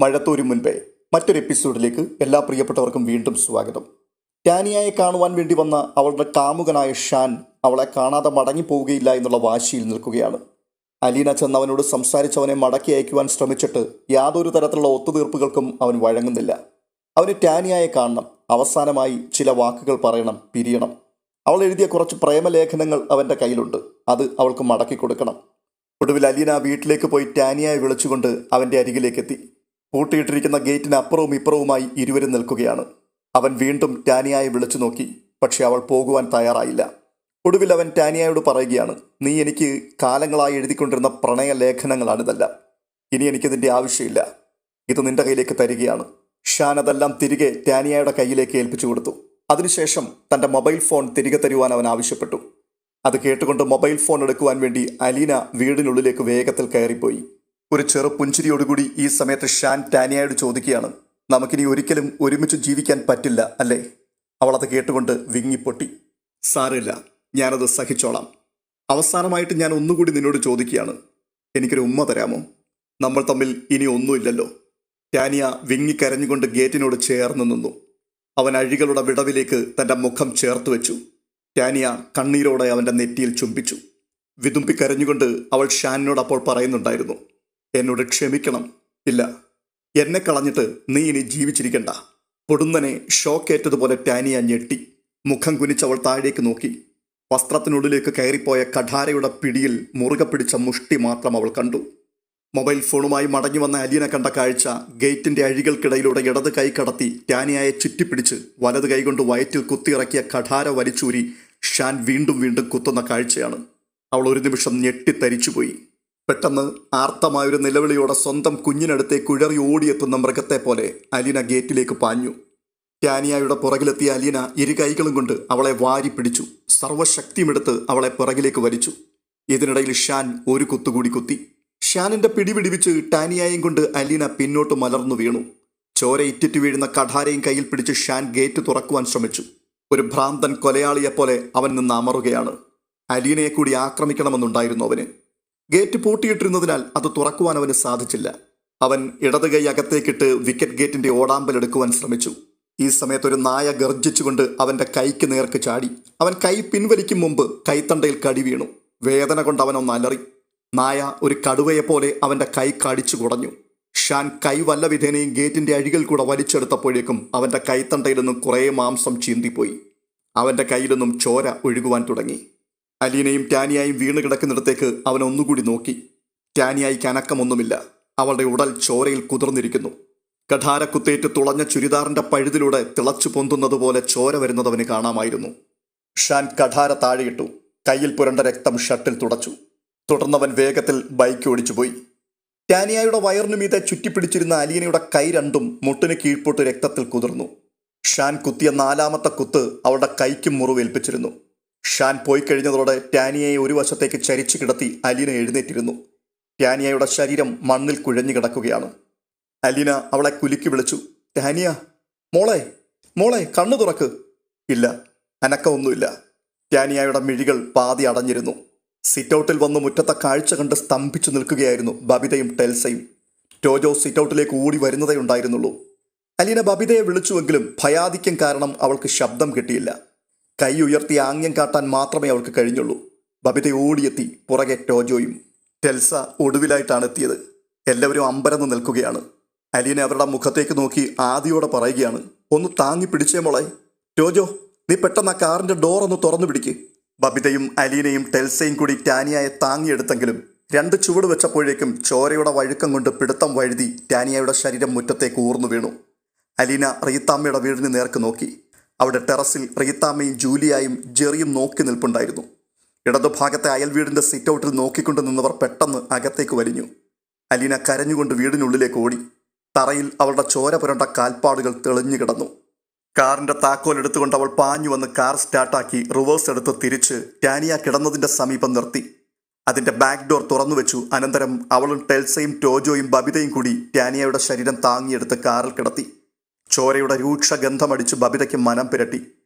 മഴത്തോരും മുൻപേ മറ്റൊരു എപ്പിസോഡിലേക്ക് എല്ലാ പ്രിയപ്പെട്ടവർക്കും വീണ്ടും സ്വാഗതം. ടാനിയയെ കാണുവാൻ വേണ്ടി വന്ന അവളുടെ കാമുകനായ ഷാൻ അവളെ കാണാതെ മടങ്ങിപ്പോവുകയില്ല എന്നുള്ള വാശിയിൽ നിൽക്കുകയാണ്. അലീന ചെന്ന് അവനോട് സംസാരിച്ചവനെ മടക്കി അയക്കുവാൻ ശ്രമിച്ചിട്ട് യാതൊരു തരത്തിലുള്ള ഒത്തുതീർപ്പുകൾക്കും അവൻ വഴങ്ങുന്നില്ല. അവന് ടാനിയയെ കാണണം, അവസാനമായി ചില വാക്കുകൾ പറയണം, പിരിയണം. അവൾ എഴുതിയ കുറച്ച് പ്രേമലേഖനങ്ങൾ അവൻ്റെ കയ്യിലുണ്ട്, അത് അവൾക്ക് മടക്കി കൊടുക്കണം. ഒടുവിൽ അലീന വീട്ടിലേക്ക് പോയി ടാനിയയെ വിളിച്ചുകൊണ്ട് അവൻ്റെ അരികിലേക്കെത്തി. പൂട്ടിയിട്ടിരിക്കുന്ന ഗേറ്റിന് അപ്പുറവും ഇപ്പുറവുമായി ഇരുവരും നിൽക്കുകയാണ്. അവൻ വീണ്ടും ടാനിയയെ വിളിച്ചു നോക്കി, പക്ഷെ അവൾ പോകുവാൻ തയ്യാറായില്ല. ഒടുവിൽ അവൻ ടാനിയയോട് പറയുകയാണ്, നീ എനിക്ക് കാലങ്ങളായി എഴുതിക്കൊണ്ടിരുന്ന പ്രണയലേഖനങ്ങളാണിതെല്ലാം. ഇനി എനിക്കിതിൻ്റെ ആവശ്യമില്ല, ഇത് നിന്റെ കയ്യിലേക്ക് തരികയാണ്. ഷാൻ അതെല്ലാം തിരികെ ടാനിയയുടെ കയ്യിലേക്ക് ഏൽപ്പിച്ചു കൊടുത്തു. അതിനുശേഷം തൻ്റെ മൊബൈൽ ഫോൺ തിരികെ തരുവാൻ അവൻ ആവശ്യപ്പെട്ടു. അത് കേട്ടുകൊണ്ട് മൊബൈൽ ഫോൺ എടുക്കുവാൻ വേണ്ടി അലീന വീടിനുള്ളിലേക്ക് വേഗത്തിൽ കയറിപ്പോയി. ഒരു ചെറു പുഞ്ചിരിയോടുകൂടി ഈ സമയത്ത് ഷാൻ ടാനിയയോട് ചോദിക്കുകയാണ്, നമുക്കിനി ഒരിക്കലും ഒരുമിച്ച് ജീവിക്കാൻ പറ്റില്ല അല്ലേ? അവളത് കേട്ടുകൊണ്ട് വിങ്ങിപ്പൊട്ടി. സാരമില്ല, ഞാനത് സഹിച്ചോളാം. അവസാനമായിട്ട് ഞാൻ ഒന്നുകൂടി നിന്നോട് ചോദിക്കുകയാണ്, എനിക്കൊരു ഉമ്മ തരാമോ? നമ്മൾ തമ്മിൽ ഇനി ഒന്നുമില്ലല്ലോ. ടാനിയ വിങ്ങിക്കരഞ്ഞുകൊണ്ട് ഗേറ്റിനോട് ചേർന്ന് നിന്നു. അവൻ അഴികളുടെ വിടവിലേക്ക് തൻ്റെ മുഖം ചേർത്ത് വെച്ചു. ടാനിയ കണ്ണീരോടെ അവൻ്റെ നെറ്റിയിൽ ചുംബിച്ചു. വിതുമ്പിക്കരഞ്ഞുകൊണ്ട് അവൾ ഷാനിനോട് അപ്പോൾ പറയുന്നുണ്ടായിരുന്നു, എന്നോട് ക്ഷമിക്കണം. ഇല്ല, എന്നെ കളഞ്ഞിട്ട് നീ ഇനി ജീവിച്ചിരിക്കണ്ട. പൊടുന്നനെ ഷോക്കേറ്റതുപോലെ ടാനിയ ഞെട്ടി. മുഖം കുനിച്ചവൾ താഴേക്ക് നോക്കി. വസ്ത്രത്തിനുള്ളിലേക്ക് കയറിപ്പോയ കഠാരയുടെ പിടിയിൽ മുറുകെ പിടിച്ച മുഷ്ടി മാത്രം അവൾ കണ്ടു. മൊബൈൽ ഫോണുമായി മടങ്ങി വന്ന അലീന കണ്ട കാഴ്ച, ഗേറ്റിന്റെ അഴികൾക്കിടയിലൂടെ ഇടത് കൈ കടത്തി ടാനിയയെ ചുറ്റിപ്പിടിച്ച് വലത് കൈകൊണ്ട് വയറ്റിൽ കുത്തിയിറക്കിയ കഠാര വലിച്ചൂരി ഷാൻ വീണ്ടും വീണ്ടും കുത്തുന്ന കാഴ്ചയാണ്. അവൾ ഒരു നിമിഷം ഞെട്ടിത്തരിച്ചുപോയി. പെട്ടെന്ന് ആർത്തമായൊരു നിലവിളിയോടെ സ്വന്തം കുഞ്ഞിനടുത്തെ കുഴറി ഓടിയെത്തുന്ന മൃഗത്തെ പോലെ അലീന ഗേറ്റിലേക്ക് പാഞ്ഞു. ടാനിയയുടെ പുറകിലെത്തിയ അലീന ഇരു കൈകളും കൊണ്ട് അവളെ വാരി പിടിച്ചു. സർവ്വശക്തിയുമെടുത്ത് അവളെ പുറകിലേക്ക് വലിച്ചു. ഇതിനിടയിൽ ഷാൻ ഒരു കുത്തുകൂടി കുത്തി. ഷാനിന്റെ പിടിപിടിപ്പിച്ച് ടാനിയയും കൊണ്ട് അലീന പിന്നോട്ട് മലർന്നു വീണു. ചോര ഇറ്റിറ്റ് വീഴുന്ന കഠാരയും കയ്യിൽ പിടിച്ച് ഷാൻ ഗേറ്റ് തുറക്കുവാൻ ശ്രമിച്ചു. ഒരു ഭ്രാന്തൻ കൊലയാളിയെപ്പോലെ അവൻ നിന്ന് അമറുകയാണ്. അലീനയെ കൂടി ആക്രമിക്കണമെന്നുണ്ടായിരുന്നു അവന്. ഗേറ്റ് പൂട്ടിയിട്ടിരുന്നതിനാൽ അത് തുറക്കുവാൻ അവന് സാധിച്ചില്ല. അവൻ ഇടത് കൈ അകത്തേക്കിട്ട് വിക്കറ്റ് ഗേറ്റിന്റെ ഓടാമ്പലെടുക്കുവാൻ ശ്രമിച്ചു. ഈ സമയത്ത് ഒരു നായ ഗർജിച്ചുകൊണ്ട് അവന്റെ കൈക്ക് നേർക്ക് ചാടി. അവൻ കൈ പിൻവലിക്കും മുമ്പ് കൈത്തണ്ടയിൽ കടി വീണു. വേദന കൊണ്ട് അവനൊന്ന് അലറി. നായ ഒരു കടുവയെപ്പോലെ അവന്റെ കൈ കടിച്ചു കുടഞ്ഞു. ഷാൻ കൈ വല്ല വിധേനയും ഗേറ്റിന്റെ അഴികൾ കൂടെ വലിച്ചെടുത്തപ്പോഴേക്കും അവന്റെ കൈത്തണ്ടയിൽ നിന്നും കുറേ മാംസം ചീന്തിപ്പോയി. അവന്റെ കയ്യിൽ നിന്നും ചോര ഒഴുകുവാൻ തുടങ്ങി. അലീനയും ടാനിയയും വീണ് കിടക്കുന്നിടത്തേക്ക് അവൻ ഒന്നുകൂടി നോക്കി. ടാനിയയ്ക്ക് അനക്കമൊന്നുമില്ല. അവളുടെ ഉടൽ ചോരയിൽ കുതിർന്നിരിക്കുന്നു. കഠാര കുത്തേറ്റ് തുളഞ്ഞ ചുരിദാറിന്റെ പഴുതിലൂടെ തിളച്ചു പൊന്തുന്നതുപോലെ ചോര വരുന്നത് അവന് കാണാമായിരുന്നു. ഷാൻ കഠാര താഴെയിട്ടു. കയ്യിൽ പുരണ്ട രക്തം ഷട്ടിൽ തുടച്ചു. തുടർന്നവൻ വേഗത്തിൽ ബൈക്ക് ഓടിച്ചുപോയി. ടാനിയയുടെ വയറിനു മീതെ ചുറ്റിപ്പിടിച്ചിരുന്ന അലീനയുടെ കൈ രണ്ടും മുട്ടിന് കീഴ്പോട്ട് രക്തത്തിൽ കുതിർന്നു. ഷാൻ കുത്തിയ നാലാമത്തെ കുത്ത് അവളുടെ കൈക്കും മുറിവേൽപ്പിച്ചിരുന്നു. ഷാൻ പോയി കഴിഞ്ഞതോടെ ടാനിയയെ ഒരു വശത്തേക്ക് ചരിച്ചു കിടത്തി അലീന എഴുന്നേറ്റിരുന്നു. ടാനിയയുടെ ശരീരം മണ്ണിൽ കുഴഞ്ഞു കിടക്കുകയാണ്. അലീന അവളെ കുലുക്കി വിളിച്ചു, ടാനിയ, മോളെ മോളെ കണ്ണു തുറക്ക്. ഇല്ല, അനക്കമൊന്നുമില്ല. ടാനിയയുടെ മിഴികൾ പാതി അടഞ്ഞിരുന്നു. സിറ്റൗട്ടിൽ വന്ന് മുറ്റത്തെ കാഴ്ച കണ്ട് സ്തംഭിച്ചു നിൽക്കുകയായിരുന്നു ബബിതയും ടെൽസയും. ടോജോ സിറ്റൗട്ടിലേക്ക് ഓടി വരുന്നതേ ഉണ്ടായിരുന്നുള്ളൂ. അലീന ബബിതയെ വിളിച്ചുവെങ്കിലും ഭയാധിക്യം കാരണം അവൾക്ക് ശബ്ദം കിട്ടിയില്ല. കൈ ഉയർത്തി ആംഗ്യം കാട്ടാൻ മാത്രമേ അവൾക്ക് കഴിഞ്ഞുള്ളൂ. ബബിത ഓടിയെത്തി. പുറകെ ടോജോയും. ടെൽസ ഒടുവിലായിട്ടാണ് എത്തിയത്. എല്ലാവരും അമ്പരന്ന് നിൽക്കുകയാണ്. അലീന അവരുടെ മുഖത്തേക്ക് നോക്കി ആദിയോടെ പറയുകയാണ്, ഒന്ന് താങ്ങി പിടിച്ചേ മോളെ. ടോജോ, നീ പെട്ടെന്ന് ആ കാറിന്റെ ഡോർ ഒന്ന് തുറന്നു പിടിക്ക്. ബബിതയും അലീനയും ടെൽസയും കൂടി ടാനിയയെ താങ്ങിയെടുത്തെങ്കിലും 2 ചുവട് വെച്ചപ്പോഴേക്കും ചോരയുടെ വഴുക്കം കൊണ്ട് പിടുത്തം വഴുതി ടാനിയയുടെ ശരീരം മുറ്റത്തേക്ക് ഊർന്നു വീണു. അലീന റീത്താമ്മയുടെ വീടിന് നേർക്ക് നോക്കി. അവിടെ ടെറസിൽ റീത്താമ്മയും ജൂലിയായും ജെറിയും നോക്കി നിൽപ്പുണ്ടായിരുന്നു. ഇടതുഭാഗത്തെ അയൽവീടിന്റെ സിറ്റൗട്ടിൽ നോക്കിക്കൊണ്ട് നിന്നവർ പെട്ടെന്ന് അകത്തേക്ക് വലിഞ്ഞു. അലീന കരഞ്ഞുകൊണ്ട് വീടിനുള്ളിലേക്ക് ഓടി. തറയിൽ അവളുടെ ചോര പുരണ്ട കാൽപ്പാടുകൾ തെളിഞ്ഞു കിടന്നു. കാറിന്റെ താക്കോൽ എടുത്തുകൊണ്ട് അവൾ പാഞ്ഞു വന്ന് കാർ സ്റ്റാർട്ടാക്കി റിവേഴ്സ് എടുത്ത് തിരിച്ച് ടാനിയ കിടന്നതിന്റെ സമീപം നിർത്തി. അതിന്റെ ബാക്ക് ഡോർ തുറന്നു വെച്ചു. അനന്തരം അവളും ടെൽസയും ടോജോയും ബബിതയും കൂടി ടാനിയയുടെ ശരീരം താങ്ങിയെടുത്ത് കാറിൽ കിടത്തി. ചോരയുടെ രൂക്ഷ ഗന്ധമടിച്ച് ബബിതയ്ക്ക് മനം പുരട്ടി.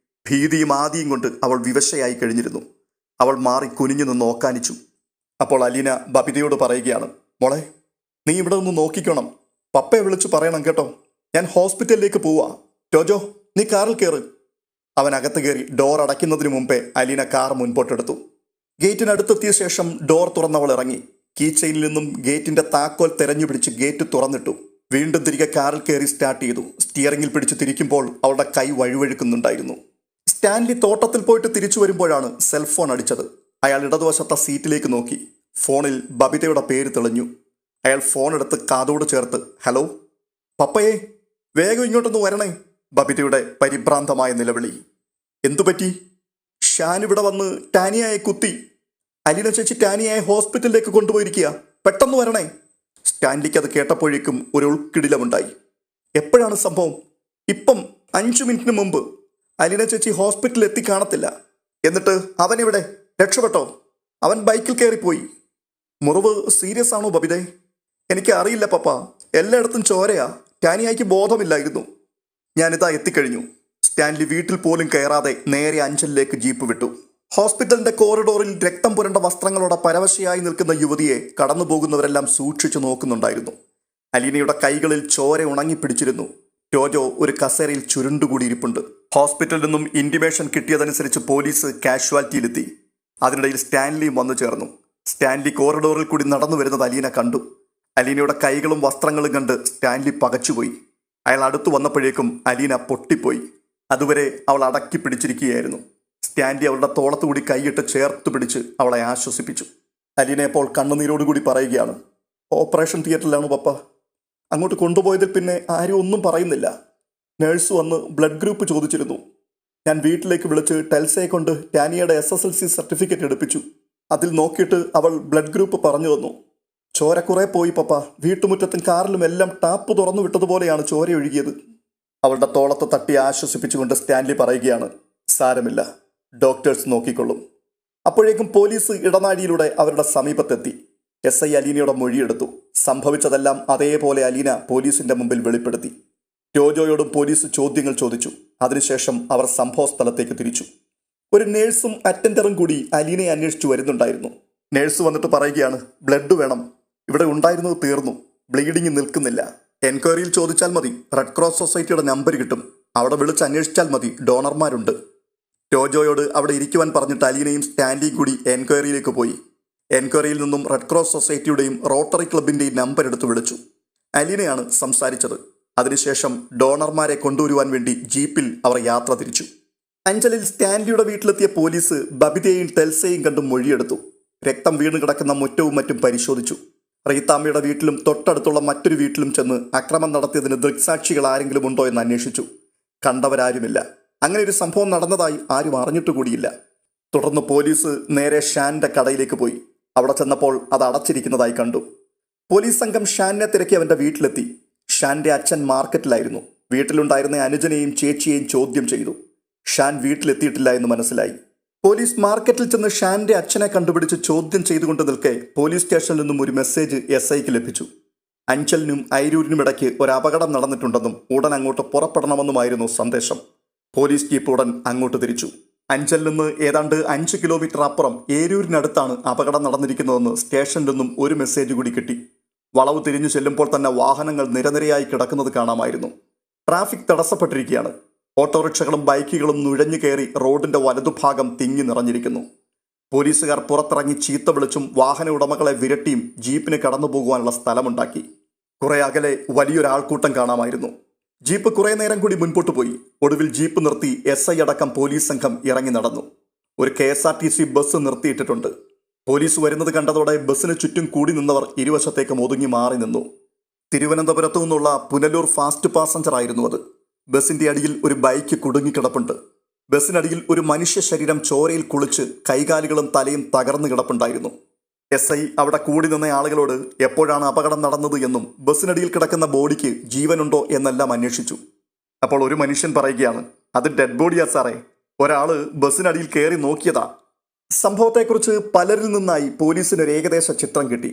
ഭീതിയും ആദിയും കൊണ്ട് അവൾ വിവശയായി കഴിഞ്ഞിരുന്നു. അവൾ മാറി കുനിഞ്ഞു നിന്ന് നോക്കാനിച്ചു. അപ്പോൾ അലീന ബബിതയോട് പറയുകയാണ്, മോളെ, നീ ഇവിടെ നിന്ന് നോക്കിക്കണം. പപ്പയെ വിളിച്ചു പറയണം കേട്ടോ. ഞാൻ ഹോസ്പിറ്റലിലേക്ക് പോവാ. ടോജോ, നീ കാറിൽ കയറ്. അവൻ അകത്ത് കയറി ഡോർ അടയ്ക്കുന്നതിന് മുമ്പേ അലീന കാർ മുൻപോട്ടെടുത്തു. ഗേറ്റിനടുത്തെത്തിയ ശേഷം ഡോർ തുറന്നവൾ ഇറങ്ങി. കീ ചെയിനിൽ നിന്നും ഗേറ്റിന്റെ താക്കോൽ തെരഞ്ഞു പിടിച്ച് ഗേറ്റ് തുറന്നിട്ടു. വീണ്ടും തിരികെ കാറിൽ കയറി സ്റ്റാർട്ട് ചെയ്തു. സ്റ്റിയറിംഗിൽ പിടിച്ച് തിരിക്കുമ്പോൾ അവളുടെ കൈ വഴുവഴുക്കുന്നുണ്ടായിരുന്നു. സ്റ്റാൻലി തോട്ടത്തിൽ പോയിട്ട് തിരിച്ചു വരുമ്പോഴാണ് സെൽഫോൺ അടിച്ചത്. അയാൾ ഇടതുവശത്തെ സീറ്റിലേക്ക് നോക്കി. ഫോണിൽ ബബിതയുടെ പേര് തെളിഞ്ഞു. അയാൾ ഫോൺ എടുത്ത് കാതോട് ചേർത്ത്, ഹലോ പപ്പയെ, വേഗം ഇങ്ങോട്ടൊന്ന് വരണേ. ബബിതയുടെ പരിഭ്രാന്തമായ നിലവിളി. എന്തുപറ്റി? ഷാൻ ഇവിടെ വന്ന് ടാനിയായെ കുത്തി. അലീന ചേച്ചി ടാനിയായെ ഹോസ്പിറ്റലിലേക്ക് കൊണ്ടുപോയിരിക്കുക. പെട്ടെന്ന് വരണേ. സ്റ്റാൻലിക്ക് അത് കേട്ടപ്പോഴേക്കും ഒരു ഉൾക്കിടിലമുണ്ടായി. എപ്പോഴാണ് സംഭവം? ഇപ്പം 5 മിനിറ്റിന് മുമ്പ്. അലീന ചേച്ചി ഹോസ്പിറ്റലിൽ എത്തി കാണത്തില്ല. എന്നിട്ട് അവനെവിടെ? രക്ഷപ്പെട്ടോ? അവൻ ബൈക്കിൽ കയറിപ്പോയി. മുറിവ് സീരിയസ് ആണോ ബബിതേ? എനിക്ക് അറിയില്ല പപ്പ, എല്ലായിടത്തും ചോരയാ. ടാനിയായ്ക്ക് ബോധമില്ലായിരുന്നു. ഞാനിതാ എത്തിക്കഴിഞ്ഞു. സ്റ്റാൻലി വീട്ടിൽ പോലും കയറാതെ നേരെ അഞ്ചലിലേക്ക് ജീപ്പ് വിട്ടു. ഹോസ്പിറ്റലിന്റെ കോറിഡോറിൽ രക്തം പുരണ്ട വസ്ത്രങ്ങളോടെ പരവശയായി നിൽക്കുന്ന യുവതിയെ കടന്നു പോകുന്നവരെല്ലാം സൂക്ഷിച്ചു നോക്കുന്നുണ്ടായിരുന്നു. അലീനയുടെ കൈകളിൽ ചോര ഉണങ്ങിപ്പിടിച്ചിരുന്നു. ടോജോ ഒരു കസേരയിൽ ചുരുണ്ടുകൂടിയിരിപ്പുണ്ട്. ഹോസ്പിറ്റലിൽ നിന്നും ഇന്റിമേഷൻ കിട്ടിയതനുസരിച്ച് പോലീസ് കാഷ്വാലിറ്റിയിലെത്തി. അതിനിടയിൽ സ്റ്റാൻലിയും വന്നു ചേർന്നു. സ്റ്റാൻലി കോറിഡോറിൽ കൂടി നടന്നു വരുന്നത് അലീന കണ്ടു. അലീനയുടെ കൈകളും വസ്ത്രങ്ങളും കണ്ട് സ്റ്റാൻലി പകച്ചുപോയി. അയാൾ അടുത്തു വന്നപ്പോഴേക്കും അലീന പൊട്ടിപ്പോയി. അതുവരെ അവൾ അടക്കി പിടിച്ചിരിക്കുകയായിരുന്നു. സ്റ്റാൻലി അവളുടെ തോളത്തുകൂടി കൈയിട്ട് ചേർത്ത് പിടിച്ച് അവളെ ആശ്വസിപ്പിച്ചു. അലീന അപ്പോൾ കണ്ണുനീരോടുകൂടി പറയുകയാണ്, ഓപ്പറേഷൻ തിയേറ്ററിലാണ് പപ്പ. അങ്ങോട്ട് കൊണ്ടുപോയതിൽ പിന്നെ ആരും ഒന്നും പറയുന്നില്ല. നേഴ്സ് വന്ന് ബ്ലഡ് ഗ്രൂപ്പ് ചോദിച്ചിരുന്നു. ഞാൻ വീട്ടിലേക്ക് വിളിച്ച് ടെൽസയെ കൊണ്ട് ടാനിയയുടെ SSLC സർട്ടിഫിക്കറ്റ് എടുപ്പിച്ചു. അതിൽ നോക്കിയിട്ട് അവൾ ബ്ലഡ് ഗ്രൂപ്പ് പറഞ്ഞു തന്നു. ചോര കുറെ പോയി പപ്പ. വീട്ടുമുറ്റത്തും കാറിലും എല്ലാം ടാപ്പ് തുറന്നു വിട്ടതുപോലെയാണ് ചോര ഒഴുകിയത്. അവളുടെ തോളത്ത് തട്ടി ആശ്വസിപ്പിച്ചുകൊണ്ട് സ്റ്റാൻലി പറയുകയാണ്, സാരമില്ല, ഡോക്ടേഴ്സ് നോക്കിക്കൊള്ളും. അപ്പോഴേക്കും പോലീസ് ഇടനാഴിയിലൂടെ അവരുടെ സമീപത്തെത്തി. SI അലീനയുടെ മൊഴിയെടുത്തു. സംഭവിച്ചതെല്ലാം അതേപോലെ അലീന പോലീസിന്റെ മുമ്പിൽ വെളിപ്പെടുത്തി. ടോജോയോടും പോലീസ് ചോദ്യങ്ങൾ ചോദിച്ചു. അതിനുശേഷം അവർ സംഭവ സ്ഥലത്തേക്ക് തിരിച്ചു. ഒരു നേഴ്സും അറ്റൻഡറും കൂടി അലീനയെ അന്വേഷിച്ചു വരുന്നുണ്ടായിരുന്നു. നേഴ്സ് വന്നിട്ട് പറയുകയാണ്, ബ്ലഡ് വേണം. ഇവിടെ ഉണ്ടായിരുന്നത് തീർന്നു. ബ്ലീഡിങ് നിൽക്കുന്നില്ല. എൻക്വയറിയിൽ ചോദിച്ചാൽ മതി. റെഡ് ക്രോസ് സൊസൈറ്റിയുടെ നമ്പർ കിട്ടും. അവിടെ വിളിച്ച് അന്വേഷിച്ചാൽ മതി. ഡോണർമാരുണ്ട്. ടോജോയോട് അവിടെ ഇരിക്കുവാൻ പറഞ്ഞിട്ട് അലീനയും സ്റ്റാൻലിയും കൂടി എൻക്വയറിയിലേക്ക് പോയി. എൻക്വയറിയിൽ നിന്നും റെഡ് ക്രോസ് സൊസൈറ്റിയുടെയും റോട്ടറി ക്ലബിൻ്റെയും നമ്പർ എടുത്ത് വിളിച്ചു. അലീനയാണ് സംസാരിച്ചത്. അതിനുശേഷം ഡോണർമാരെ കൊണ്ടുവരുവാൻ വേണ്ടി ജീപ്പിൽ അവർ യാത്ര തിരിച്ചു. അഞ്ചലിൽ സ്റ്റാൻലിയുടെ വീട്ടിലെത്തിയ പോലീസ് ബബിതയെയും ടെൽസയെയും കണ്ട് മൊഴിയെടുത്തു. രക്തം വീണ് കിടക്കുന്ന മുറ്റവും മറ്റും പരിശോധിച്ചു. റീത്താമ്മയുടെ വീട്ടിലും തൊട്ടടുത്തുള്ള മറ്റൊരു വീട്ടിലും ചെന്ന് അക്രമം നടത്തിയതിന് ദൃക്സാക്ഷികൾ ആരെങ്കിലും ഉണ്ടോ എന്ന് അന്വേഷിച്ചു. കണ്ടവരാരുമില്ല. അങ്ങനെ ഒരു സംഭവം നടന്നതായി ആരും അറിഞ്ഞിട്ടുകൂടിയില്ല. തുടർന്ന് പോലീസ് നേരെ ഷാന്റെ കടയിലേക്ക് പോയി. അവിടെ ചെന്നപ്പോൾ അത് അടച്ചിരിക്കുന്നതായി കണ്ടു. പോലീസ് സംഘം ഷാനിനെ തിരക്കി അവന്റെ വീട്ടിലെത്തി. ഷാന്റെ അച്ഛൻ മാർക്കറ്റിലായിരുന്നു. വീട്ടിലുണ്ടായിരുന്ന അനുജനെയും ചേച്ചിയെയും ചോദ്യം ചെയ്തു. ഷാൻ വീട്ടിലെത്തിയിട്ടില്ല എന്ന് മനസ്സിലായി. പോലീസ് മാർക്കറ്റിൽ ചെന്ന് ഷാന്റെ അച്ഛനെ കണ്ടുപിടിച്ച് ചോദ്യം ചെയ്തുകൊണ്ട് നിൽക്കെ പോലീസ് സ്റ്റേഷനിൽ നിന്നും ഒരു മെസ്സേജ് SIക്ക് ലഭിച്ചു. അഞ്ചലിനും ഐരൂരിനും ഇടയ്ക്ക് ഒരു അപകടം നടന്നിട്ടുണ്ടെന്നും ഉടൻ അങ്ങോട്ട് പുറപ്പെടണമെന്നുമായിരുന്നു സന്ദേശം. പോലീസ് ജീപ്പ് ഉടൻ അങ്ങോട്ട് തിരിച്ചു. അഞ്ചലിൽ നിന്ന് ഏതാണ്ട് 5 കിലോമീറ്റർ അപ്പുറം ഏരൂരിനടുത്താണ് അപകടം നടന്നിരിക്കുന്നതെന്ന് സ്റ്റേഷനിൽ നിന്നും ഒരു മെസ്സേജ് കൂടി കിട്ടി. വളവ് തിരിഞ്ഞു ചെല്ലുമ്പോൾ തന്നെ വാഹനങ്ങൾ നിരനിരയായി കിടക്കുന്നത് കാണാമായിരുന്നു. ട്രാഫിക് തടസ്സപ്പെട്ടിരിക്കുകയാണ്. ഓട്ടോറിക്ഷകളും ബൈക്കുകളും നുഴഞ്ഞു കയറി റോഡിന്റെ വലതുഭാഗം തിങ്ങി നിറഞ്ഞിരിക്കുന്നു. പോലീസുകാർ പുറത്തിറങ്ങി ചീത്ത വിളിച്ചും വാഹന ഉടമകളെ വിരട്ടിയും ജീപ്പിന് കടന്നു പോകുവാനുള്ള സ്ഥലമുണ്ടാക്കി. കുറെ അകലെ വലിയൊരാൾക്കൂട്ടം കാണാമായിരുന്നു. ജീപ്പ് കുറെ നേരം കൂടി മുൻപോട്ട് പോയി. ഒടുവിൽ ജീപ്പ് നിർത്തി SI അടക്കം പോലീസ് സംഘം ഇറങ്ങി നടന്നു. ഒരു KSRTC ബസ് നിർത്തിയിട്ടിട്ടുണ്ട്. പോലീസ് വരുന്നത് കണ്ടതോടെ ബസ്സിന് ചുറ്റും കൂടി നിന്നവർ ഇരുവശത്തേക്കും ഒതുങ്ങി മാറി നിന്നു. തിരുവനന്തപുരത്തു നിന്നുള്ള പുനലൂർ ഫാസ്റ്റ് പാസഞ്ചർ ആയിരുന്നു അത്. ബസിന്റെ അടിയിൽ ഒരു ബൈക്ക് കുടുങ്ങിക്കിടപ്പുണ്ട്. ബസ്സിനടിയിൽ ഒരു മനുഷ്യ ശരീരം ചോരയിൽ കുളിച്ച് കൈകാലുകളും തലയും തകർന്നു കിടപ്പുണ്ടായിരുന്നു. SI അവിടെ കൂടി നിന്ന ആളുകളോട് എപ്പോഴാണ് അപകടം നടന്നത് എന്നും ബസ്സിനടിയിൽ കിടക്കുന്ന ബോഡിക്ക് ജീവനുണ്ടോ എന്നെല്ലാം അന്വേഷിച്ചു. അപ്പോൾ ഒരു മനുഷ്യൻ പറയുകയാണ്, അത് ഡെഡ് ബോഡിയാ സാറേ, ഒരാള് ബസ്സിനടിയിൽ കയറി നോക്കിയതാ. സംഭവത്തെക്കുറിച്ച് പലരിൽ നിന്നായി പോലീസിന് ഒരു ഏകദേശ ചിത്രം കിട്ടി.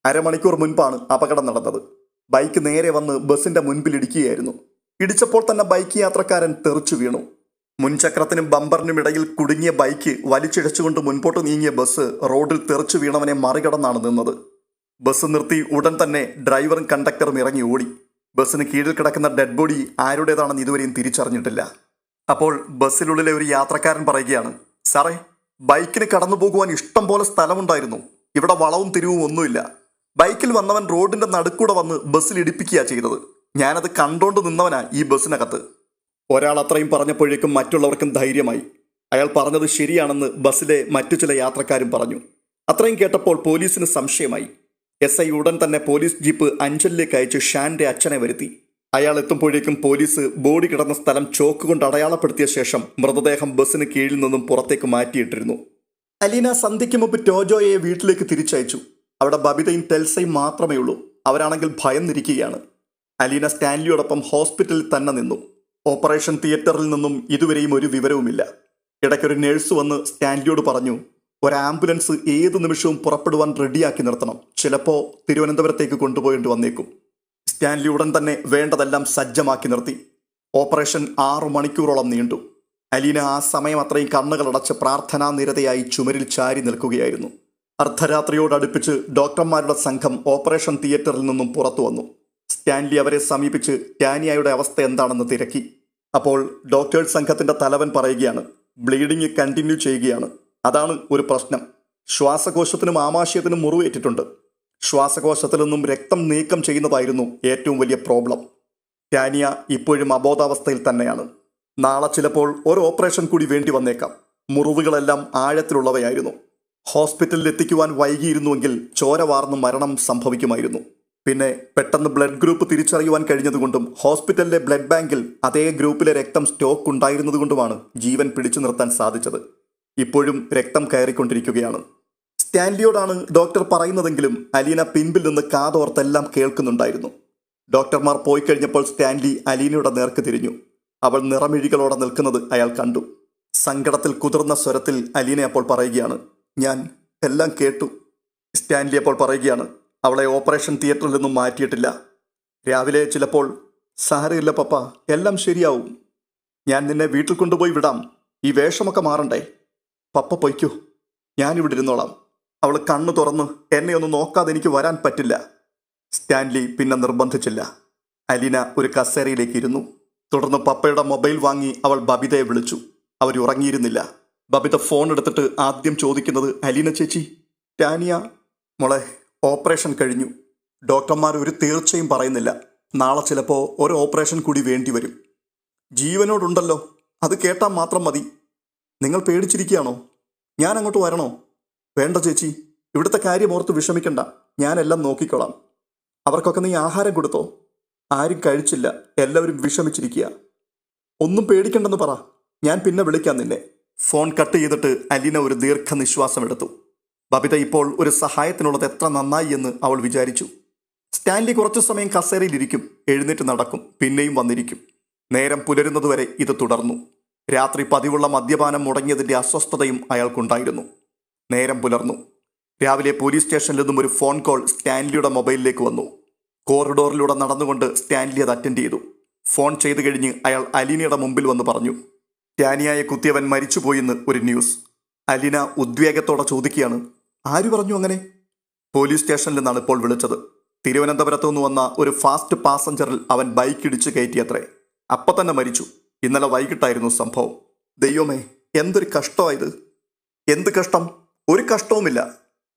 അരമണിക്കൂർ മുൻപാണ് അപകടം നടന്നത്. ബൈക്ക് നേരെ വന്ന് ബസ്സിന്റെ മുൻപിൽ ഇടിക്കുകയായിരുന്നു. ഇടിച്ചപ്പോൾ തന്നെ ബൈക്ക് യാത്രക്കാരൻ തെറിച്ചു വീണു. മുൻചക്രത്തിനും ബമ്പറിനും ഇടയിൽ കുടുങ്ങിയ ബൈക്ക് വലിച്ചിഴച്ചുകൊണ്ട് മുൻപോട്ട് നീങ്ങിയ ബസ് റോഡിൽ തെറിച്ചു വീണവനെ മറികടന്നാണ് നിന്നത്. ബസ് നിർത്തി ഉടൻ തന്നെ ഡ്രൈവറും കണ്ടക്ടറും ഇറങ്ങി ഓടി. ബസ്സിന് കീഴിൽ കിടക്കുന്ന ഡെഡ് ബോഡി ആരുടേതാണെന്ന് ഇതുവരെയും തിരിച്ചറിഞ്ഞിട്ടില്ല. അപ്പോൾ ബസ്സിനുള്ളിലെ ഒരു യാത്രക്കാരൻ പറയുകയാണ്, സാറേ, ബൈക്കിന് കടന്നു പോകുവാൻ ഇഷ്ടം പോലെ സ്ഥലമുണ്ടായിരുന്നു. ഇവിടെ വളവും തിരിവും ഒന്നുമില്ല. ബൈക്കിൽ വന്നവൻ റോഡിന്റെ നടുക്കൂടെ വന്ന് ബസ്സിൽ ഇടിപ്പിക്കുക ചെയ്തത്. ഞാനത് കണ്ടോണ്ട് നിന്നവനാ ഈ ബസ്സിനകത്ത്. ഒരാൾ അത്രയും പറഞ്ഞപ്പോഴേക്കും മറ്റുള്ളവർക്കും ധൈര്യമായി. അയാൾ പറഞ്ഞത് ശരിയാണെന്ന് ബസ്സിലെ മറ്റു ചില യാത്രക്കാരും പറഞ്ഞു. അത്രയും കേട്ടപ്പോൾ പോലീസിന് സംശയമായി. SI ഉടൻ തന്നെ പോലീസ് ജീപ്പ് അഞ്ചലിലേക്ക് അയച്ച് ഷാന്റെ അച്ഛനെ വരുത്തി. അയാൾ എത്തുമ്പോഴേക്കും പോലീസ് ബോഡി കിടന്ന സ്ഥലം ചോക്ക് കൊണ്ട് അടയാളപ്പെടുത്തിയ ശേഷം മൃതദേഹം ബസ്സിന് കീഴിൽ നിന്നും പുറത്തേക്ക് മാറ്റിയിട്ടിരുന്നു. അലീന സന്ധ്യയ്ക്ക് മുമ്പ് ടോജോയെ വീട്ടിലേക്ക് തിരിച്ചയച്ചു. അവിടെ ബബിതയും ടെൽസയും മാത്രമേ ഉള്ളൂ. അവരാണെങ്കിൽ ഭയന്നിരിക്കുകയാണ്. അലീന സ്റ്റാൻലിയോടൊപ്പം ഹോസ്പിറ്റലിൽ തന്നെ നിന്നു. ഓപ്പറേഷൻ തിയേറ്ററിൽ നിന്നും ഇതുവരെയും ഒരു വിവരവുമില്ല. ഇടയ്ക്കൊരു നേഴ്സ് വന്ന് സ്റ്റാൻലിയോട് പറഞ്ഞു, ഒരു ആംബുലൻസ് ഏത് നിമിഷവും പുറപ്പെടുവാൻ റെഡിയാക്കി നിർത്തണം. ചിലപ്പോൾ തിരുവനന്തപുരത്തേക്ക് കൊണ്ടുപോയിട്ട് വന്നേക്കും. സ്റ്റാൻലി ഉടൻ തന്നെ വേണ്ടതെല്ലാം സജ്ജമാക്കി നിർത്തി. ഓപ്പറേഷൻ 6 മണിക്കൂറോളം നീണ്ടു. അലീന ആ സമയം അത്രയും കണ്ണുകളടച്ച് പ്രാർത്ഥനാ നിരതയായി ചുമരിൽ ചാരി നിൽക്കുകയായിരുന്നു. അർദ്ധരാത്രിയോടടുപ്പിച്ച് ഡോക്ടർമാരുടെ സംഘം ഓപ്പറേഷൻ തിയേറ്ററിൽ നിന്നും പുറത്തു വന്നു. സ്റ്റാൻലി അവരെ സമീപിച്ച് ടാനിയയുടെ അവസ്ഥ എന്താണെന്ന് തിരക്കി. അപ്പോൾ ഡോക്ടേഴ്സ് സംഘത്തിന്റെ തലവൻ പറയുകയാണ്, ബ്ലീഡിങ് കണ്ടിന്യൂ ചെയ്യുകയാണ്. അതാണ് ഒരു പ്രശ്നം. ശ്വാസകോശത്തിനും ആമാശയത്തിനും മുറിവേറ്റിട്ടുണ്ട്. ശ്വാസകോശത്തിൽ നിന്നും രക്തം നീക്കം ചെയ്യുന്നതായിരുന്നു ഏറ്റവും വലിയ പ്രോബ്ലം. ടാനിയ ഇപ്പോഴും അബോധാവസ്ഥയിൽ തന്നെയാണ്. നാളെ ചിലപ്പോൾ ഒരു ഓപ്പറേഷൻ കൂടി വേണ്ടി വന്നേക്കാം. മുറിവുകളെല്ലാം ആഴത്തിലുള്ളവയായിരുന്നു. ഹോസ്പിറ്റലിൽ എത്തിക്കുവാൻ വൈകിയിരുന്നുവെങ്കിൽ ചോര വാർന്ന് മരണം സംഭവിക്കുമായിരുന്നു. പിന്നെ പെട്ടെന്ന് ബ്ലഡ് ഗ്രൂപ്പ് തിരിച്ചറിയുവാൻ കഴിഞ്ഞതുകൊണ്ടും ഹോസ്പിറ്റലിലെ ബ്ലഡ് ബാങ്കിൽ അതേ ഗ്രൂപ്പിലെ രക്തം സ്റ്റോക്ക് ഉണ്ടായിരുന്നതുകൊണ്ടുമാണ് ജീവൻ പിടിച്ചു നിർത്താൻ സാധിച്ചത്. ഇപ്പോഴും രക്തം കയറിക്കൊണ്ടിരിക്കുകയാണ്. സ്റ്റാൻലിയോടാണ് ഡോക്ടർ പറയുന്നതെങ്കിലും അലീന പിൻപിൽ നിന്ന് കാതോർത്തെല്ലാം കേൾക്കുന്നുണ്ടായിരുന്നു. ഡോക്ടർമാർ പോയി കഴിഞ്ഞപ്പോൾ സ്റ്റാൻലി അലീനയുടെ നേർക്ക് തിരിഞ്ഞു. അവൾ നിറമിഴികളോടെ നിൽക്കുന്നത് അയാൾ കണ്ടു. സങ്കടത്തിൽ കുതിർന്ന സ്വരത്തിൽ അലീന അപ്പോൾ പറയുകയാണ്, ഞാൻ എല്ലാം കേട്ടു. സ്റ്റാൻലി അപ്പോൾ പറയുകയാണ്, അവളെ ഓപ്പറേഷൻ തിയേറ്ററിൽ നിന്നും മാറ്റിയിട്ടില്ല. രാവിലെ ചിലപ്പോൾ സാരമില്ല പപ്പ, എല്ലാം ശരിയാവും. ഞാൻ നിന്നെ വീട്ടിൽ കൊണ്ടുപോയി വിടാം. ഈ വേഷമൊക്കെ മാറണ്ടേ? പപ്പ പൊയ്ക്കൂ, ഞാനിവിടെ ഇരുന്നോളാം. അവൾ കണ്ണു തുറന്ന് എന്നെ ഒന്ന് നോക്കാതെ എനിക്ക് വരാൻ പറ്റില്ല. സ്റ്റാൻലി പിന്നെ നിർബന്ധിച്ചില്ല. അലീന ഒരു കസേരയിലേക്ക് ഇരുന്നു. തുടർന്ന് പപ്പയുടെ മൊബൈൽ വാങ്ങി അവൾ ബബിതയെ വിളിച്ചു. അവരുറങ്ങിയിരുന്നില്ല. ബബിത ഫോൺ എടുത്തിട്ട് ആദ്യം ചോദിക്കുന്നത്, അലീന ചേച്ചി, ടാനിയ മോളെ, ഓപ്പറേഷൻ കഴിഞ്ഞു. ഡോക്ടർമാർ ഒരു തീർച്ചയും പറയുന്നില്ല. നാളെ ചിലപ്പോൾ ഒരു ഓപ്പറേഷൻ കൂടി വേണ്ടി വരും. ജീവനോടുണ്ടല്ലോ, അത് കേട്ടാൽ മാത്രം മതി. നിങ്ങൾ പേടിച്ചിരിക്കുകയാണോ? ഞാൻ അങ്ങോട്ട് വരണോ? വേണ്ട ചേച്ചി, ഇവിടുത്തെ കാര്യം ഓർത്ത് വിഷമിക്കണ്ട. ഞാനെല്ലാം നോക്കിക്കോളാം. അവർക്കൊക്കെ നീ ആഹാരം കൊടുത്തോ? ആരും കഴിച്ചില്ല, എല്ലാവരും വിഷമിച്ചിരിക്കുക. ഒന്നും പേടിക്കണ്ടെന്ന് പറ, ഞാൻ പിന്നെ വിളിക്കാം നിന്നെ. ഫോൺ കട്ട് ചെയ്തിട്ട് അലീന ഒരു ദീർഘനിശ്വാസം എടുത്തു. ബബിത ഇപ്പോൾ ഒരു സഹായത്തിനുള്ളത് എത്ര നന്നായി എന്ന് അവൾ വിചാരിച്ചു. സ്റ്റാൻലി കുറച്ചു സമയം കസേരയിലിരിക്കും, എഴുന്നേറ്റ് നടക്കും, പിന്നെയും വന്നിരിക്കും. നേരം പുലരുന്നതുവരെ ഇത് തുടർന്നു. രാത്രി പതിവുള്ള മദ്യപാനം മുടങ്ങിയതിൻ്റെ അസ്വസ്ഥതയും അയാൾക്കുണ്ടായിരുന്നു. നേരം പുലർന്നു. രാവിലെ പോലീസ് സ്റ്റേഷനിൽ നിന്നും ഒരു ഫോൺ കോൾ സ്റ്റാൻലിയുടെ മൊബൈലിലേക്ക് വന്നു. കോറിഡോറിലൂടെ നടന്നുകൊണ്ട് സ്റ്റാൻലി അത് അറ്റൻഡ് ചെയ്തു. ഫോൺ ചെയ്തു കഴിഞ്ഞ് അയാൾ അലീനയുടെ മുമ്പിൽ വന്ന് പറഞ്ഞു, ടാനിയയെ കുത്തിയവൻ മരിച്ചുപോയെന്ന് ഒരു ന്യൂസ്. അലീന ഉദ്വേഗത്തോടെ ചോദിക്കുകയാണ്, ആര് പറഞ്ഞു അങ്ങനെ? പോലീസ് സ്റ്റേഷനിൽ നിന്നാണ് ഇപ്പോൾ വിളിച്ചത്. തിരുവനന്തപുരത്തു നിന്ന് വന്ന ഒരു ഫാസ്റ്റ് പാസഞ്ചറിൽ അവൻ ബൈക്ക് ഇടിച്ച് കയറ്റിയത്രേ. അപ്പം തന്നെ മരിച്ചു. ഇന്നലെ വൈകിട്ടായിരുന്നു സംഭവം. ദൈവമേ, എന്തൊരു കഷ്ടമായത്! എന്ത് കഷ്ടം? ഒരു കഷ്ടവുമില്ല.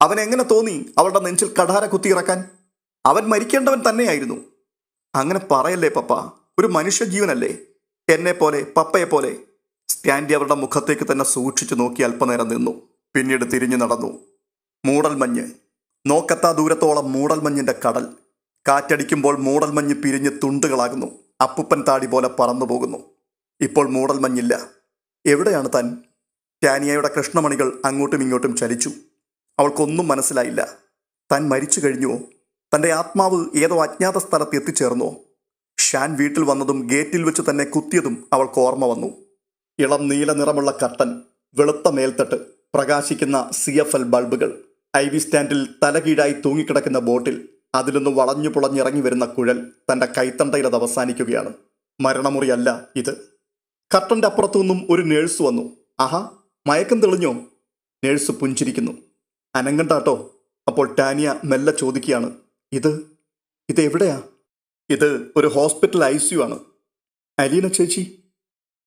അവൻ എങ്ങനെ തോന്നി അവളുടെ നെഞ്ചിൽ കഠാര കുത്തിയിറക്കാൻ? അവൻ മരിക്കേണ്ടവൻ തന്നെയായിരുന്നു. അങ്ങനെ പറയല്ലേ പപ്പ, ഒരു മനുഷ്യജീവനല്ലേ, എന്നെപ്പോലെ, പപ്പയെപ്പോലെ. സ്റ്റാൻലി അവരുടെ മുഖത്തേക്ക് തന്നെ സൂക്ഷിച്ചു നോക്കി അല്പനേരം നിന്നു. പിന്നീട് തിരിഞ്ഞു നടന്നു. മൂടൽമഞ്ഞ്, നോക്കെത്താ ദൂരത്തോളം മൂടൽമഞ്ഞിൻ്റെ കടൽ. കാറ്റടിക്കുമ്പോൾ മൂടൽമഞ്ഞ് പിരിഞ്ഞ് തുണ്ടുകളാകുന്നു. അപ്പുപ്പൻ താടി പോലെ പറന്നു പോകുന്നു. ഇപ്പോൾ മൂടൽമഞ്ഞില്ല. എവിടെയാണ് താൻ? ടാനിയയുടെ കൃഷ്ണമണികൾ അങ്ങോട്ടും ഇങ്ങോട്ടും ചലിച്ചു. അവൾക്കൊന്നും മനസ്സിലായില്ല. താൻ മരിച്ചു കഴിഞ്ഞുവോ? തൻ്റെ ആത്മാവ് ഏതോ അജ്ഞാത സ്ഥലത്ത് എത്തിച്ചേർന്നുവോ? ഷാൻ വീട്ടിൽ വന്നതും ഗേറ്റിൽ വെച്ച് തന്നെ കുത്തിയതും അവൾക്ക് ഓർമ്മ വന്നു. ഇളം നീല നിറമുള്ള കർട്ടൻ, വെളുത്ത മേൽത്തട്ട്, പ്രകാശിക്കുന്ന CFL ബൾബുകൾ, IV സ്റ്റാൻഡിൽ തലകീഴായി തൂങ്ങിക്കിടക്കുന്ന ബോട്ടിൽ, അതിലൊന്ന് വളഞ്ഞു പുളഞ്ഞിറങ്ങി വരുന്ന കുഴൽ. തൻ്റെ കൈത്തണ്ടയിൽ അത് അവസാനിക്കുകയാണ്. മരണമുറിയല്ല ഇത്. കർട്ടൻ്റെ അപ്പുറത്തു നിന്നും ഒരു നേഴ്സ് വന്നു. ആഹാ, മയക്കം തെളിഞ്ഞോ? നേഴ്സ് പുഞ്ചിരിക്കുന്നു. അനങ്ങണ്ടാട്ടോ, അപ്പോൾ ടാനിയ മെല്ലെ ചോദിക്കുകയാണ്, ഇത് ഇത് എവിടെയാ? ഇത് ഒരു ഹോസ്പിറ്റൽ ICU ആണ്. അലീന ചേച്ചി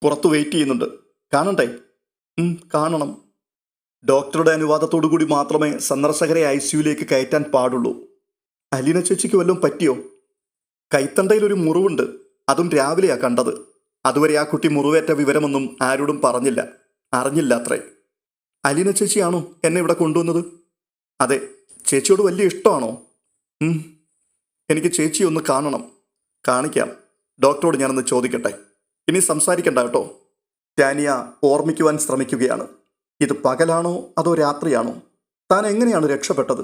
പുറത്ത് വെയിറ്റ് ചെയ്യുന്നുണ്ട്. കാണണ്ടേ? കാണണം. ഡോക്ടറുടെ അനുവാദത്തോടു കൂടി മാത്രമേ സന്ദർശകരെ ICUയിലേക്ക് കയറ്റാൻ പാടുള്ളൂ. അലീന ചേച്ചിക്ക് വല്ലതും പറ്റിയോ? കൈത്തണ്ടയിൽ ഒരു മുറിവുണ്ട്. അതും രാവിലെയാ കണ്ടത്. അതുവരെ ആ കുട്ടി മുറിവേറ്റ വിവരമൊന്നും ആരോടും അറിഞ്ഞില്ല അത്രേ. അലീന ചേച്ചിയാണോ എന്നെ ഇവിടെ കൊണ്ടുവന്നത്? അതെ. ചേച്ചിയോട് വലിയ ഇഷ്ടമാണോ? എനിക്ക് ചേച്ചിയെ ഒന്ന് കാണണം. കാണിക്കാം. ഡോക്ടറോട് ഞാനൊന്ന് ചോദിക്കട്ടെ. ഇനി സംസാരിക്കണ്ട കേട്ടോ. ടാനിയ ഓർമ്മിക്കുവാൻ ശ്രമിക്കുകയാണ്. ഇത് പകലാണോ അതോ രാത്രിയാണോ? താൻ എങ്ങനെയാണ് രക്ഷപ്പെട്ടത്?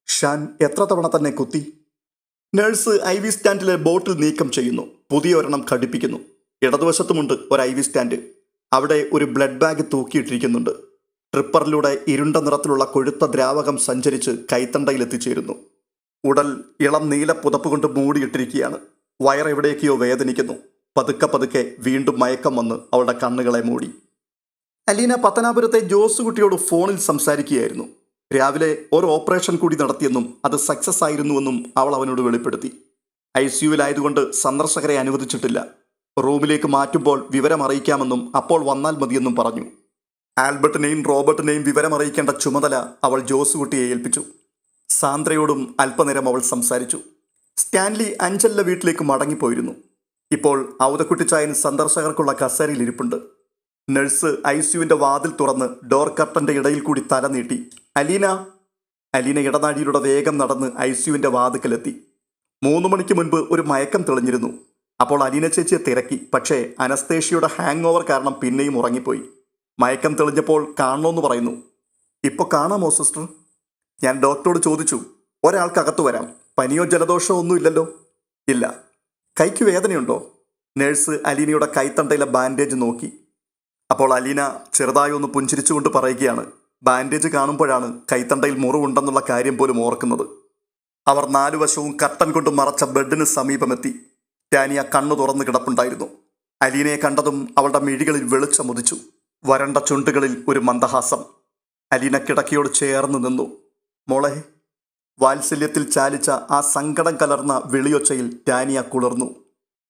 ഷാൻ എത്ര തവണ തന്നെ കുത്തി? നഴ്സ് IV സ്റ്റാൻഡിലെ ബോട്ടിൽ നീക്കം ചെയ്യുന്നു. പുതിയ ഒരെണ്ണം ഘടിപ്പിക്കുന്നു. ഇടതുവശത്തുമുണ്ട് ഒരു IV സ്റ്റാൻഡ്. അവിടെ ഒരു ബ്ലഡ് ബാഗ് തൂക്കിയിട്ടിരിക്കുന്നുണ്ട്. ട്രിപ്പറിലൂടെ ഇരുണ്ട നിറത്തിലുള്ള കൊഴുത്ത ദ്രാവകം സഞ്ചരിച്ച് കൈത്തണ്ടയിൽ എത്തിച്ചേരുന്നു. ഉടൽ ഇളം നീല പുതപ്പ് കൊണ്ട് മൂടിയിട്ടിരിക്കുകയാണ്. വയറെവിടേക്കോ വേദനിക്കുന്നു. പതുക്കെ വീണ്ടും മയക്കം വന്ന് അവളുടെ കണ്ണുകളെ മൂടി. അലീന പത്തനാപുരത്തെ ജോസുകുട്ടിയോട് ഫോണിൽ സംസാരിക്കുകയായിരുന്നു. രാവിലെ ഒരു ഓപ്പറേഷൻ കൂടി നടത്തിയെന്നും അത് സക്സസ് ആയിരുന്നുവെന്നും അവൾ അവനോട് വെളിപ്പെടുത്തി. ICUവിലായതുകൊണ്ട് സന്ദർശകരെ അനുവദിച്ചിട്ടില്ല. റൂമിലേക്ക് മാറ്റുമ്പോൾ വിവരം അറിയിക്കാമെന്നും അപ്പോൾ വന്നാൽ മതിയെന്നും പറഞ്ഞു. ആൽബർട്ടിനെയും റോബർട്ടിനെയും വിവരമറിയിക്കേണ്ട ചുമതല അവൾ ജോസുകുട്ടിയെ ഏൽപ്പിച്ചു. സാന്ദ്രയോടും അല്പനേരം അവൾ സംസാരിച്ചു. സ്റ്റാൻലി അഞ്ചലിന്റെ വീട്ടിലേക്ക് മടങ്ങിപ്പോയിരുന്നു. ഇപ്പോൾ ഔതക്കുട്ടിച്ചായൻ സന്ദർശകർക്കുള്ള കസേരയിൽ ഇരിപ്പുണ്ട്. നഴ്സ് ICUവിൻ്റെ വാതിൽ തുറന്ന് ഡോർ കർട്ടൻ്റെ ഇടയിൽ കൂടി തല നീട്ടി. അലീന ഇടനാഴിയിലൂടെ വേഗം നടന്ന് ICUവിൻ്റെ വാതിക്കലെത്തി. 3 മണിക്ക് മുൻപ് ഒരു മയക്കം തെളിഞ്ഞിരുന്നു. അപ്പോൾ അലീന ചേച്ചിയെ തിരക്കി. പക്ഷേ അനസ്തേഷ്യയുടെ ഹാങ് ഓവർ കാരണം പിന്നെയും ഉറങ്ങിപ്പോയി. മയക്കം തെളിഞ്ഞപ്പോൾ കാണണമെന്ന് പറയുന്നു. ഇപ്പോൾ കാണാമോ സിസ്റ്റർ? ഞാൻ ഡോക്ടറോട് ചോദിച്ചു. ഒരാൾക്കകത്ത് വരാം. പനിയോ ജലദോഷമോ ഒന്നുമില്ലല്ലോ? ഇല്ല. കൈക്ക് വേദനയുണ്ടോ? നഴ്സ് അലീനയുടെ കൈത്തണ്ടയിലെ ബാൻഡേജ് നോക്കി. അപ്പോൾ അലീന ചെറുതായി ഒന്ന് പുഞ്ചിരിച്ചുകൊണ്ട് പറയുകയാണ്, ബാൻഡേജ് കാണുമ്പോഴാണ് കൈത്തണ്ടയിൽ മുറിവുണ്ടെന്നുള്ള കാര്യം പോലും ഓർക്കുന്നത്. അവർ 4 വശവും കർട്ടൻ കൊണ്ട് മറച്ച ബെഡിന് സമീപമെത്തി. ടാനിയ കണ്ണു തുറന്ന് കിടപ്പുണ്ടായിരുന്നു. അലീനയെ കണ്ടതും അവളുടെ മിഴികളിൽ വെളിച്ചമുദിച്ചു. വരണ്ട ചുണ്ടുകളിൽ ഒരു മന്ദഹാസം. അലീന കിടക്കയോട് ചേർന്ന് നിന്നു. മോളെ. വാത്സല്യത്തിൽ ചാലിച്ച ആ സങ്കടം കലർന്ന വിളിയൊച്ചയിൽ ടാനിയ കുളിർന്നു.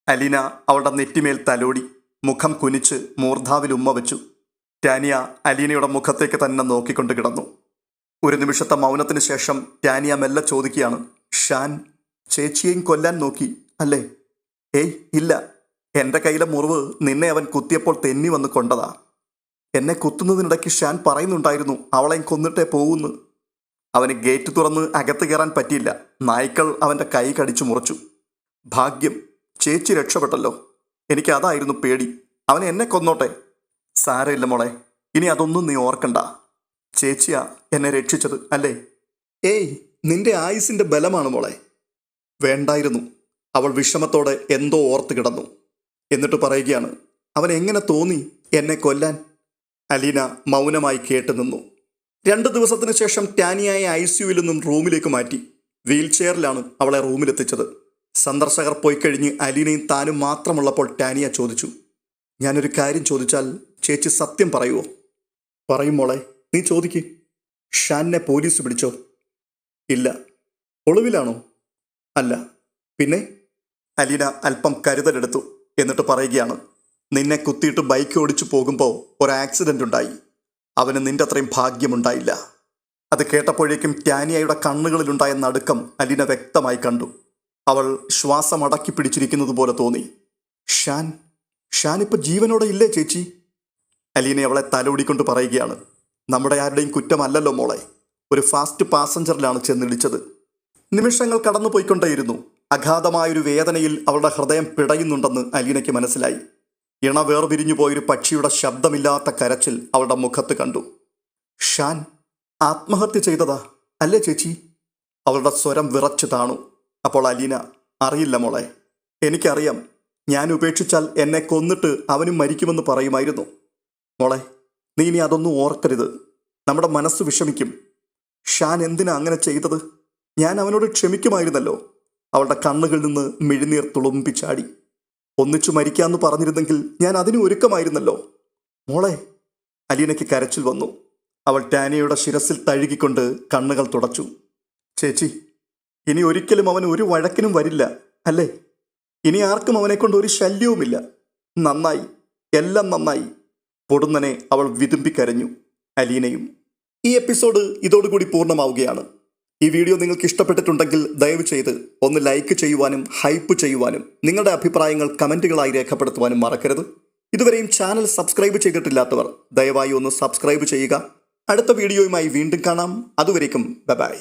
അലീന അവളുടെ നെറ്റിമേൽ തലോടി. മുഖം കുനിച്ച് മൂർധാവിൽ ഉമ്മ വെച്ചു. ടാനിയ അലീനയുടെ മുഖത്തേക്ക് തന്നെ നോക്കിക്കൊണ്ട് കിടന്നു. ഒരു നിമിഷത്തെ മൗനത്തിന് ശേഷം ടാനിയ മെല്ലെ ചോദിക്കുകയാണ്, ഷാൻ ചേച്ചിയെയും കൊല്ലാൻ നോക്കി അല്ലേ? ഏയ് ഇല്ല. എൻ്റെ കയ്യിലെ മുറിവ് നിന്നെ അവൻ കുത്തിയപ്പോൾ തെന്നി വന്ന് കൊണ്ടതാ. എന്നെ കുത്തുന്നതിനിടയ്ക്ക് ഷാൻ പറയുന്നുണ്ടായിരുന്നു അവളെയും കൊന്നിട്ടേ പോവുന്നു. അവന് ഗേറ്റ് തുറന്ന് അകത്ത് കയറാൻ പറ്റിയില്ല. നായ്ക്കൾ അവൻ്റെ കൈ കടിച്ചു മുറിച്ചു. ഭാഗ്യം, ചേച്ചി രക്ഷപ്പെട്ടല്ലോ. എനിക്കതായിരുന്നു പേടി. അവൻ എന്നെ കൊന്നോട്ടെ. സാരമില്ല മോളെ, ഇനി അതൊന്നും നീ ഓർക്കണ്ട. ചേച്ചിയാ എന്നെ രക്ഷിച്ചത് അല്ലേ? ഏയ്, നിന്റെ ആയുസിൻ്റെ ബലമാണ് മോളെ. വേണ്ടായിരുന്നു. അവൾ വിഷമത്തോടെ എന്തോ ഓർത്ത് കിടന്നു. എന്നിട്ട് പറയുകയാണ്, അവൻ എങ്ങനെ തോന്നി എന്നെ കൊല്ലാൻ? അലീന മൗനമായി കേട്ടു നിന്നു. 2 ദിവസത്തിന് ശേഷം ടാനിയായെ ICUവിൽ നിന്നും റൂമിലേക്ക് മാറ്റി. വീൽ ചെയറിലാണ് അവളെ റൂമിലെത്തിച്ചത്. സന്ദർശകർ പോയി കഴിഞ്ഞ് അലീനയും താനും മാത്രമുള്ളപ്പോൾ ടാനിയ ചോദിച്ചു, ഞാനൊരു കാര്യം ചോദിച്ചാൽ ചേച്ചി സത്യം പറയുമോ? പറയും മോളെ, നീ ചോദിക്ക്. ഷാനിനെ പോലീസ് പിടിച്ചോ? ഇല്ല. ഒളിവിലാണോ? അല്ല. പിന്നെ? അലീന അല്പം കരുതലെടുത്തു. എന്നിട്ട് പറയുകയാണ്, നിന്നെ കുത്തിയിട്ട് ബൈക്ക് ഓടിച്ചു പോകുമ്പോൾ ഒരു ആക്സിഡൻ്റ് ഉണ്ടായി. അവന് നിന്റെ അത്രയും ഭാഗ്യമുണ്ടായില്ല. അത് കേട്ടപ്പോഴേക്കും ടാനിയയുടെ കണ്ണുകളിലുണ്ടായ നടുക്കം അലീന വ്യക്തമായി കണ്ടു. അവൾ ശ്വാസം അടക്കി പിടിച്ചിരിക്കുന്നത് പോലെ തോന്നി. ഷാൻ ഇപ്പം ജീവനോടെ ഇല്ലേ ചേച്ചി? അലീന അവളെ തലോടിക്കൊണ്ട് പറയുകയാണ്, നമ്മുടെ ആരുടെയും കുറ്റമല്ലല്ലോ മോളെ. ഒരു ഫാസ്റ്റ് പാസഞ്ചറിലാണ് ചെന്നിടിച്ചത്. നിമിഷങ്ങൾ കടന്നുപോയിക്കൊണ്ടേയിരുന്നു. അഗാധമായൊരു വേദനയിൽ അവളുടെ ഹൃദയം പിടയുന്നുണ്ടെന്ന് അലീനയ്ക്ക് മനസ്സിലായി. ഇണ വേർപിരിഞ്ഞു പോയൊരു പക്ഷിയുടെ ശബ്ദമില്ലാത്ത കരച്ചിൽ അവളുടെ മുഖത്ത് കണ്ടു. ഷാൻ ആത്മഹത്യ ചെയ്തതാ അല്ലേ ചേച്ചി? അവളുടെ സ്വരം വിറച്ചു താണു. അപ്പോൾ അലീന, അറിയില്ല മോളെ. എനിക്കറിയാം. ഞാൻ ഉപേക്ഷിച്ചാൽ എന്നെ കൊന്നിട്ട് അവനും മരിക്കുമെന്ന് പറയുമായിരുന്നു. മോളെ, നീ ഇനി അതൊന്നും ഓർക്കരുത്. നമ്മുടെ മനസ്സ് വിഷമിക്കും. ഷാൻ എന്തിനാ അങ്ങനെ ചെയ്തത്? ഞാൻ അവനോട് ക്ഷമിക്കുമായിരുന്നല്ലോ. അവളുടെ കണ്ണുകളിൽ നിന്ന് മിഴിനീർ തുളുമ്പിച്ചാടി. ഒന്നിച്ചു മരിക്കാമെന്ന് പറഞ്ഞിരുന്നെങ്കിൽ ഞാൻ അതിന് ഒരുക്കമായിരുന്നല്ലോ. മോളെ. അലീനയ്ക്ക് കരച്ചിൽ വന്നു. അവൾ ടാനിയയുടെ ശിരസിൽ തഴുകിക്കൊണ്ട് കണ്ണുകൾ തുടച്ചു. ചേച്ചി, ഇനി ഒരിക്കലും അവൻ ഒരു വഴക്കിനും വരില്ല അല്ലേ? ഇനി ആർക്കും അവനെക്കൊണ്ട് ഒരു ശല്യവുമില്ല. നന്നായി, എല്ലാം നന്നായി. പൊടുന്നനെ അവൾ വിതുമ്പിക്കരഞ്ഞു. അലീനയും. ഈ എപ്പിസോഡ് ഇതോടുകൂടി പൂർണ്ണമാവുകയാണ്. ഈ വീഡിയോ നിങ്ങൾക്ക് ഇഷ്ടപ്പെട്ടിട്ടുണ്ടെങ്കിൽ ദയവ് ചെയ്ത് ഒന്ന് ലൈക്ക് ചെയ്യുവാനും ഹൈപ്പ് ചെയ്യുവാനും നിങ്ങളുടെ അഭിപ്രായങ്ങൾ കമൻറ്റുകളായി രേഖപ്പെടുത്തുവാനും മറക്കരുത്. ഇതുവരെയും ചാനൽ സബ്സ്ക്രൈബ് ചെയ്തിട്ടില്ലാത്തവർ ദയവായി ഒന്ന് സബ്സ്ക്രൈബ് ചെയ്യുക. അടുത്ത വീഡിയോയുമായി വീണ്ടും കാണാം. അതുവരേക്കും ബൈ.